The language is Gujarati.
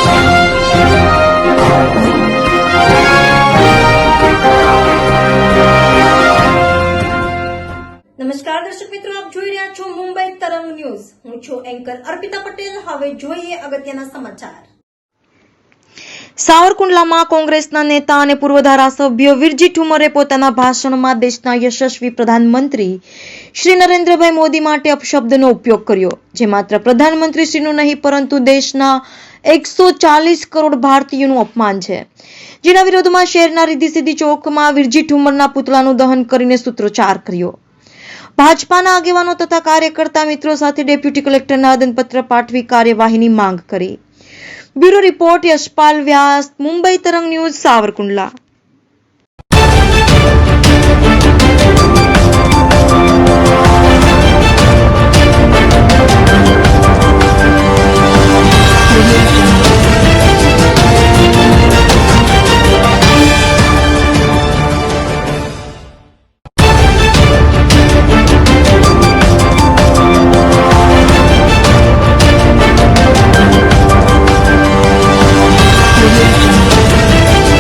નમસ્કાર દર્શક મિત્રો, આપ જોઈ રહ્યા છો મુંબઈ તરંગ ન્યૂઝ. હું છું એન્કર અર્પિતા પટેલ. હવે જોઈએ અગત્યના સમાચાર. સાવરકુંડલામાં કોંગ્રેસના નેતા અને પૂર્વ ધારાસભ્ય વિરજી ઠુમરે પોતાના ભાષણમાં દેશના યશસ્વી પ્રધાનમંત્રી શ્રી નરેન્દ્રભાઈ મોદી માટે અપશબ્દનો ઉપયોગ કર્યો, જે માત્ર પ્રધાનમંત્રી શ્રીનું નહીં પરંતુ દેશના 140 કરોડ ભારતીયોનું અપમાન છે. જેના વિરોધમાં શહેરના રીધી-સીધી ચોકમાં વિરજી ઠુમરના પુતળાનું દહન કરીને સૂત્રોચ્ચાર કર્યો. ભાજપાના આગેવાનો તથા કાર્યકર્તા મિત્રો સાથે ડેપ્યુટી કલેક્ટરને આવેદનપત્ર પાઠવી કાર્યવાહીની માંગ કરી. બ્યુરો રિપોર્ટ યશપાલ વ્યાસ, મુંબઈ તરંગ ન્યૂઝ, સાવરકુંડલા.